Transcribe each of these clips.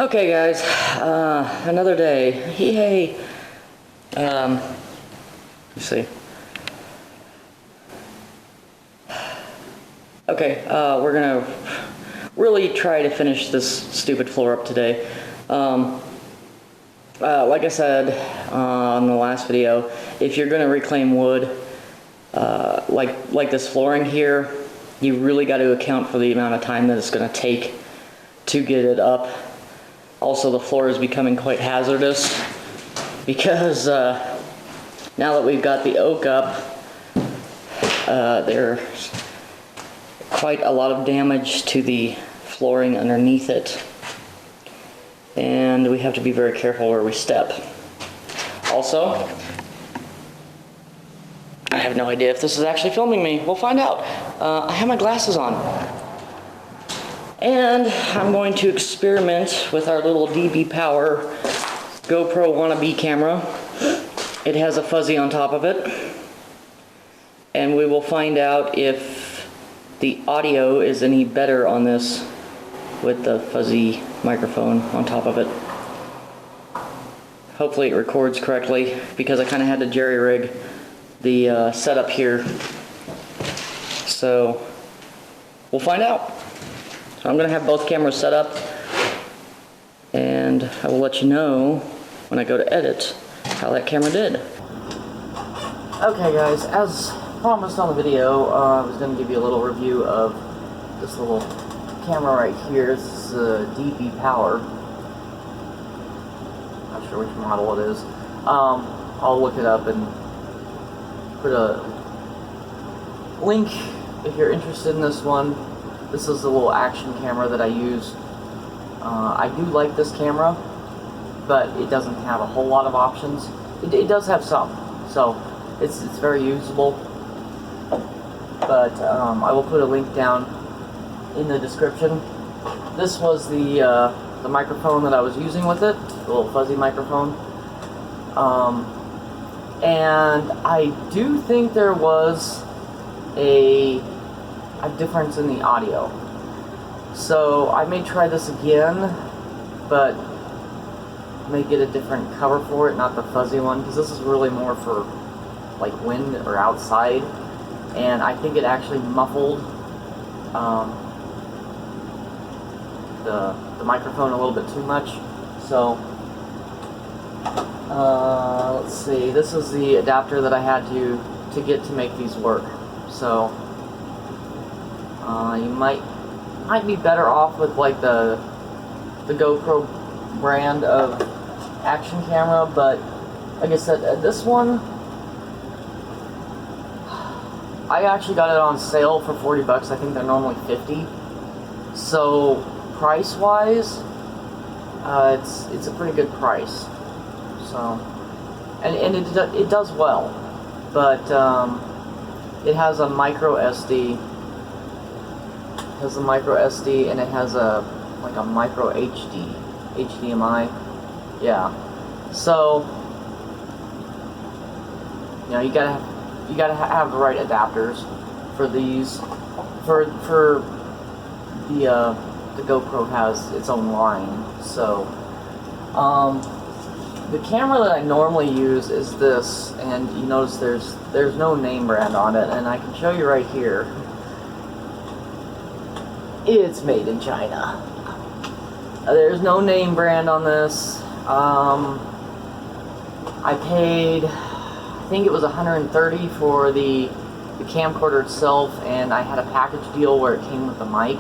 Okay guys, another day. Yay! Let's see. Okay, we're gonna really try to finish this stupid floor up today. Like I said on the last video, if you're gonna reclaim wood, like this flooring here, you really got to account for the amount of time that it's gonna take to get it up. Also, the floor is becoming quite hazardous because now that we've got the oak up, there's quite a lot of damage to the flooring underneath it, and we have to be very careful where we step. Also, I have no idea if this is actually filming me. We'll find out. I have my glasses on. And I'm going to experiment with our little DB Power GoPro wannabe camera. It has a fuzzy on top of it. And we will find out if the audio is any better on this with the fuzzy microphone on top of it. Hopefully it records correctly, because I kind of had to jerry-rig the setup here. So we'll find out. So I'm going to have both cameras set up, and I will let you know when I go to edit how that camera did. Okay guys, as promised on the video, I was going to give you a little review of this little camera right here. This is a DB Power. Not sure which model it is. I'll look it up and put a link if you're interested in this one. This is a little action camera that I use. I do like this camera, but it doesn't have a whole lot of options. It does have some, so it's very usable. But I will put a link down in the description. This was the microphone that I was using with it, the little fuzzy microphone. And I do think there was a difference in the audio. So I may try this again, but may get a different cover for it, not the fuzzy one, because this is really more for like wind or outside, and I think it actually muffled the microphone a little bit too much. So let's see, this is the adapter that I had to get to make these work. So you might be better off with like the GoPro brand of action camera, but like I said, this one I actually got it on sale for 40 bucks. I think they're normally 50. So price wise, it's a pretty good price. So and it does well, but it has a micro SD. Has a micro SD, and it has a micro HDMI. Yeah. So you know, you gotta have the right adapters for these. For the GoPro has its own line. So the camera that I normally use is this, and you notice there's no name brand on it, and I can show you right here. It's made in China. There's no name brand on this. I paid, I think it was $130 for the camcorder itself, and I had a package deal where it came with the mic.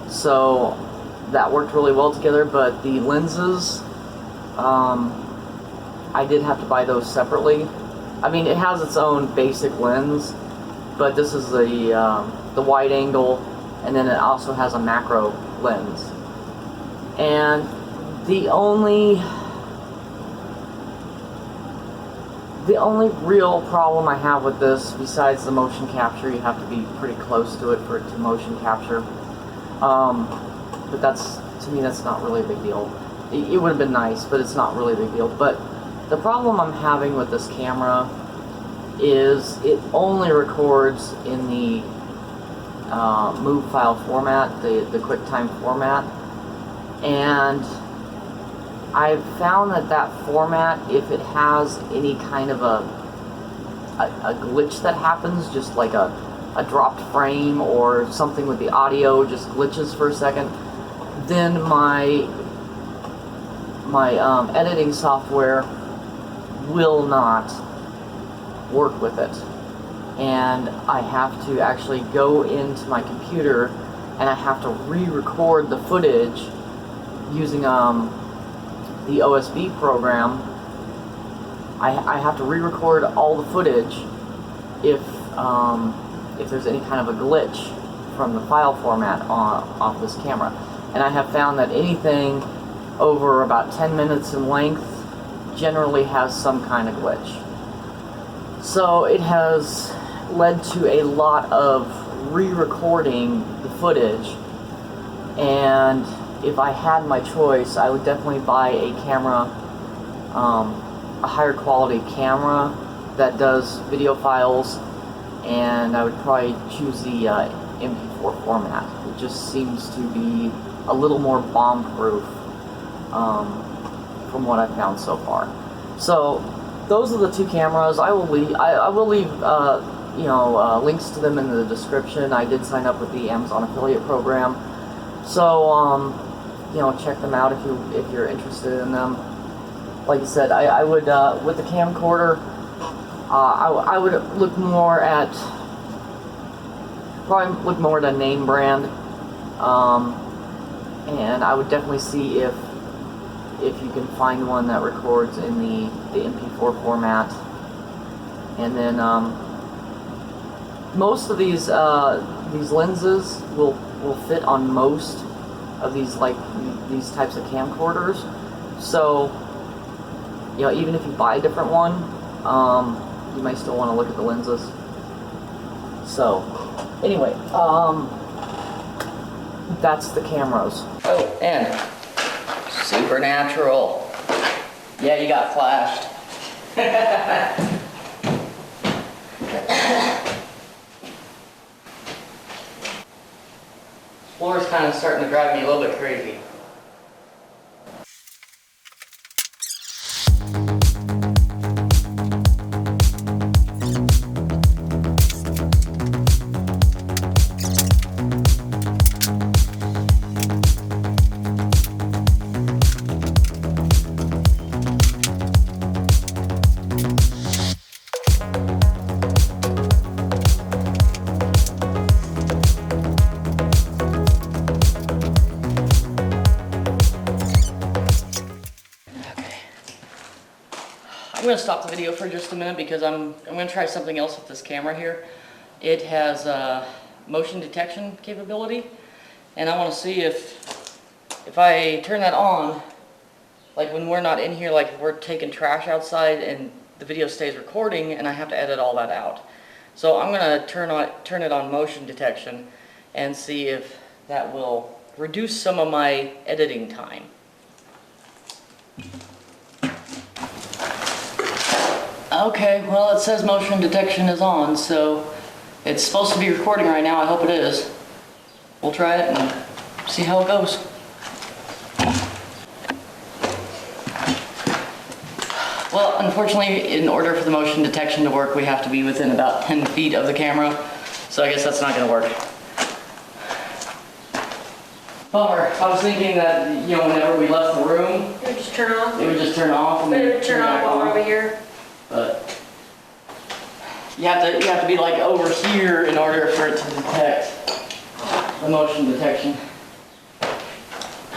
So that worked really well together, but the lenses, I did have to buy those separately. I mean, it has its own basic lens, but this is the wide angle, and then it also has a macro lens. And the only real problem I have with this, besides the motion capture, you have to be pretty close to it for it to motion capture. But to me, that's not really a big deal. It would have been nice, but it's not really a big deal. But the problem I'm having with this camera is it only records in the move file format, the QuickTime format, and I've found that format, if it has any kind of a glitch that happens, just like a dropped frame or something with the audio just glitches for a second, then my editing software will not work with it, and I have to actually go into my computer and I have to re-record the footage using the OSB program. I have to re-record all the footage if there's any kind of a glitch from the file format off this camera. And I have found that anything over about 10 minutes in length generally has some kind of glitch. So it has led to a lot of re-recording the footage, and if I had my choice, I would definitely buy a camera, a higher quality camera that does video files, and I would probably choose the MP4 format. It just seems to be a little more bomb-proof from what I've found so far. So those are the two cameras. I will leave links to them in the description. I did sign up with the Amazon affiliate program, so check them out if you're interested in them. Like I said, I would with the camcorder, I would look more at a name brand, and I would definitely see if you can find one that records in the MP4 format. And then most of these lenses will fit on most of these types of camcorders. So even if you buy a different one, you may still want to look at the lenses. So anyway, that's the cameras. Oh, and Supernatural. Yeah, you got flashed. This floor's kind of starting to drive me a little bit crazy. I'm going to stop the video for just a minute because I'm going to try something else with this camera here. It has motion detection capability, and I want to see if I turn that on, like when we're not in here, like if we're taking trash outside and the video stays recording and I have to edit all that out. So I'm going to turn it on motion detection and see if that will reduce some of my editing time. Okay, well, it says motion detection is on, so it's supposed to be recording right now. I hope it is. We'll try it and see how it goes. Well, unfortunately, in order for the motion detection to work, we have to be within about 10 feet of the camera, so I guess that's not going to work. Bummer. I was thinking that, whenever we left the room, It would just turn off. it would just turn off. But it would turn off while we're over here. But you have to be like over here in order for it to detect the motion detection.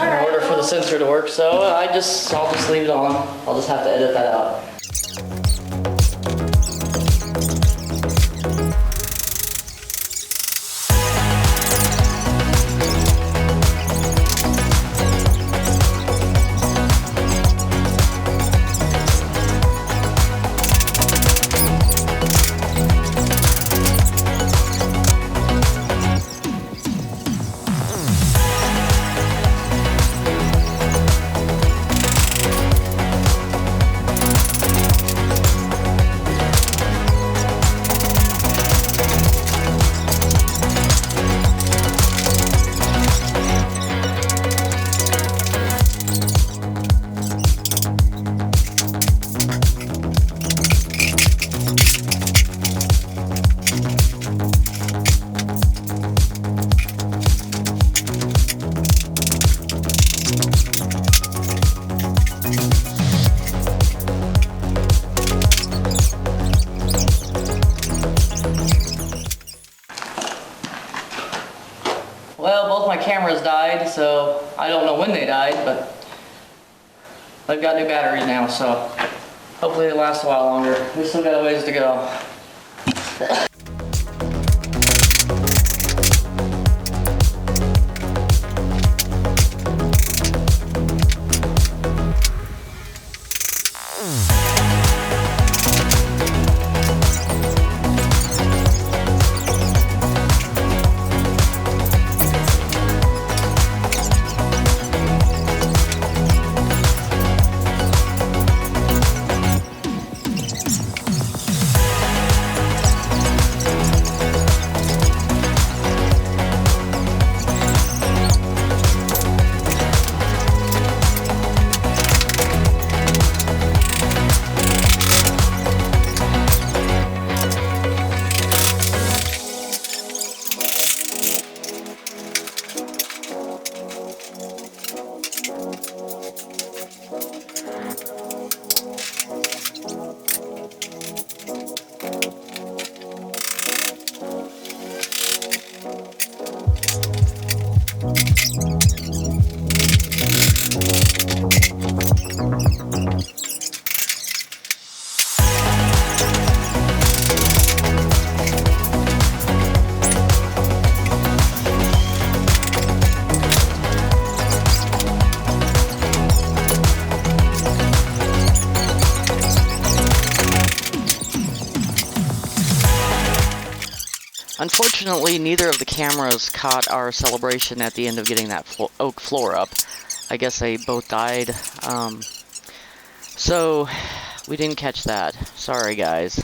In order for the sensor to work, so I'll just leave it on. I'll just have to edit that out. cameras died, so I don't know when they died, but I've got new batteries now, so hopefully they last a while longer. We still got a ways to go. Unfortunately, neither of the cameras caught our celebration at the end of getting that oak floor up. I guess they both died. So we didn't catch that. Sorry, guys.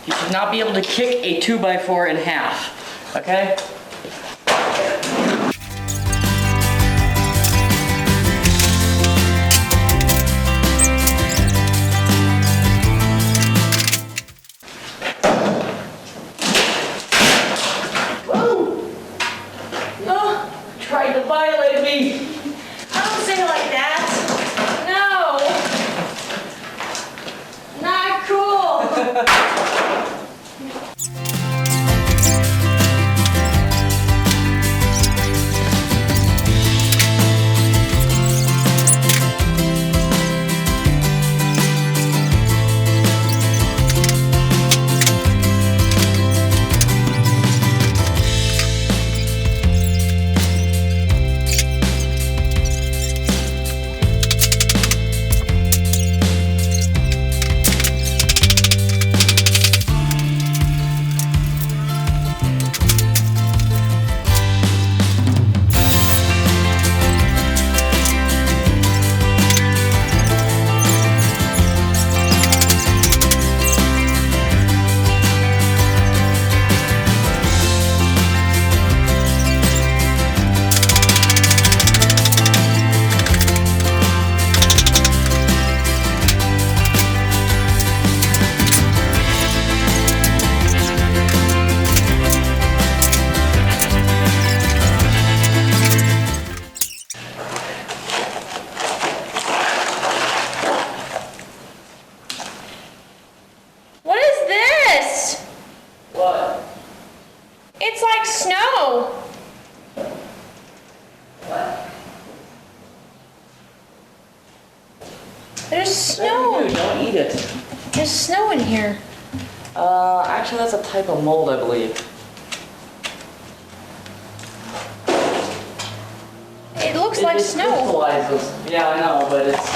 You should not be able to kick a 2x4 in half, okay? Woo! No, tried to violate me. I don't say it like that. No. Not cool. There's snow. Dude, don't eat it. There's snow in here. Actually that's a type of mold, I believe. It looks like snow. Crystallizes. Yeah, I know, but it's...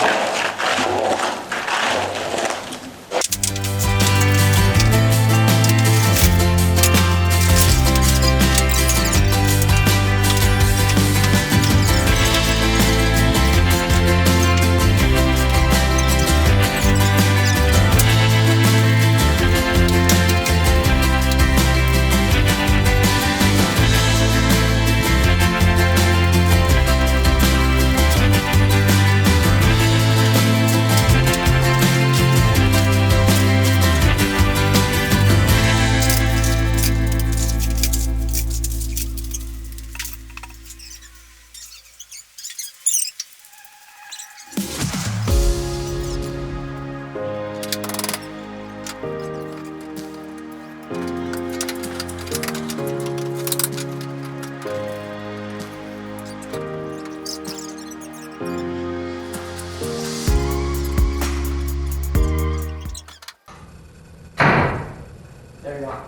There you are.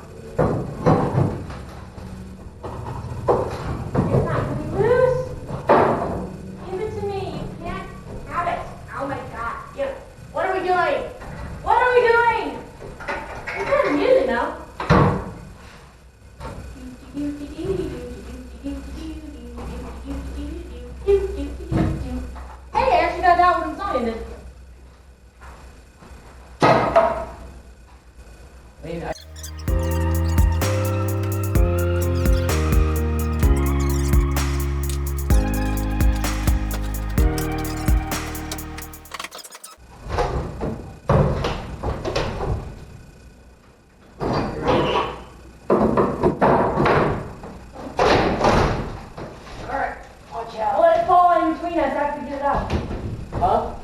It's not gonna be loose. Give it to me. You can't have it. Oh my God. Give it. What are we doing? What are we doing? What kind of music now? Hey, I actually got that one song in it. I mean, Alright, watch out. Let it fall in between us after we get it out. huh?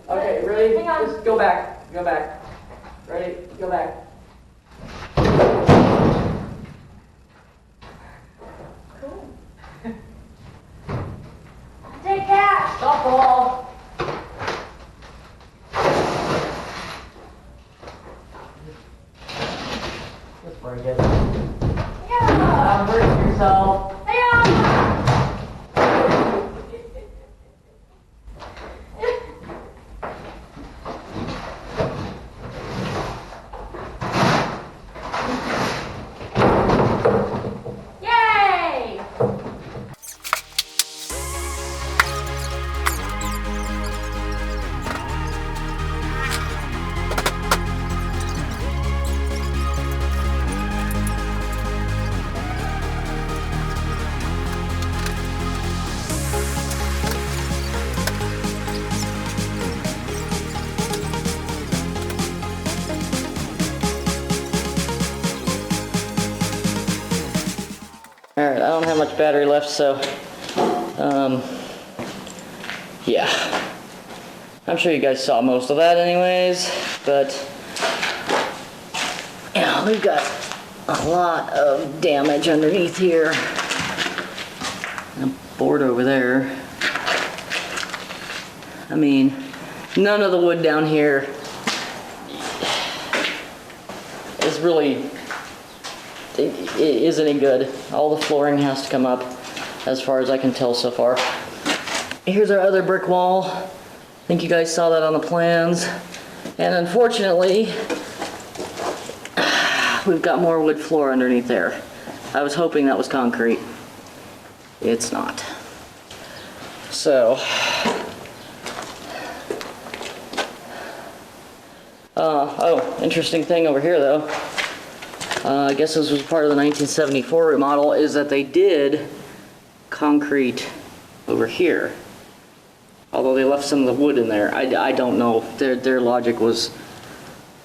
Okay, ready? Hang on. Just go back. Go back. Ready? Go back. Cool. Take cash. Stop the wall. Just break it. Yeah. Hurt yourself. Yeah. Yay! Alright, I don't have much battery left, so, yeah. I'm sure you guys saw most of that anyways, but, yeah, we've got a lot of damage underneath here. And a board over there. I mean, none of the wood down here is really... It isn't any good. All the flooring has to come up, as far as I can tell so far. Here's our other brick wall. I think you guys saw that on the plans. And unfortunately, we've got more wood floor underneath there. I was hoping that was concrete. It's not. So, oh, interesting thing over here though. I guess this was part of the 1974 remodel, is that they did concrete over here. Although they left some of the wood in there. I don't know. Their logic was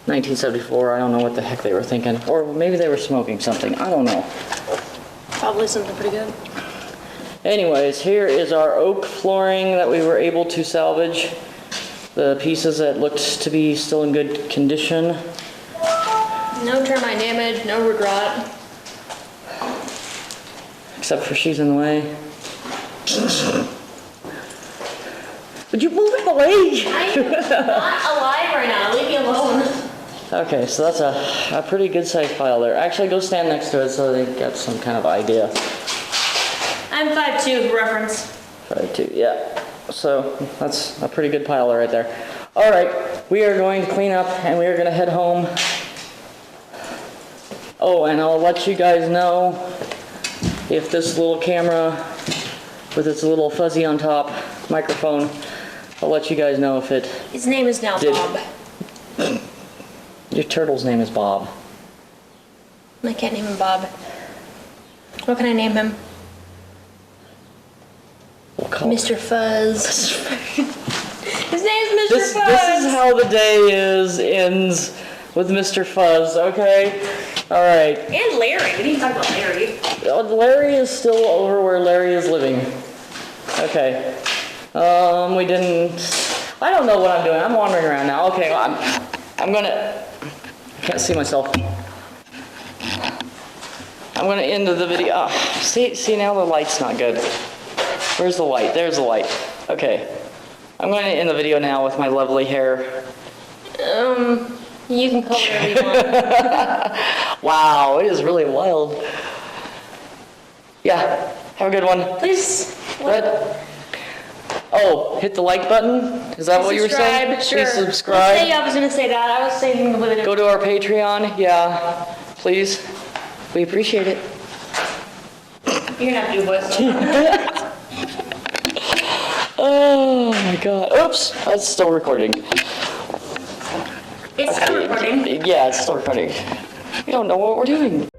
1974. I don't know what the heck they were thinking. Or maybe they were smoking something. I don't know. Probably something pretty good. Anyways, here is our oak flooring that we were able to salvage. The pieces that looked to be still in good condition. No termite damage, no wood rot. Except for she's in the way. Would you move out of the way? I'm not alive right now. Leave me alone. Okay, so that's a pretty good sized pile there. Actually, go stand next to it so they get some kind of idea. I'm 5'2", for reference. 5'2", yeah. So that's a pretty good pile right there. All right, we are going to clean up and we are going to head home. Oh, and I'll let you guys know if this little camera with its little fuzzy on top microphone, I'll let you guys know if it... His name is now Bob. Your turtle's name is Bob. I can't name him Bob. What can I name him? We'll call Mr. Fuzz. His name's Mr. This Fuzz. is how the day ends with Mr. Fuzz, okay? All right. And Larry. We didn't talk about Larry. Larry is still over where Larry is living. Okay. We didn't... I don't know what I'm doing. I'm wandering around now. Okay, I'm gonna... I can't see myself. I'm gonna end the video. See now the light's not good. Where's the light? There's the light. Okay. I'm going to end the video now with my lovely hair. You can call it whatever you want. Wow, it is really wild. Yeah, have a good one. Please. What? Oh, hit the like button? Is that what you were saying? Sure. Please subscribe. I was going to say that. I was saying with it. Go to our Patreon. Yeah, please. We appreciate it. You're going to have to do a voice. Oh my god. Oops, that's still recording. It's still recording. Yeah, it's still recording. We don't know what we're doing.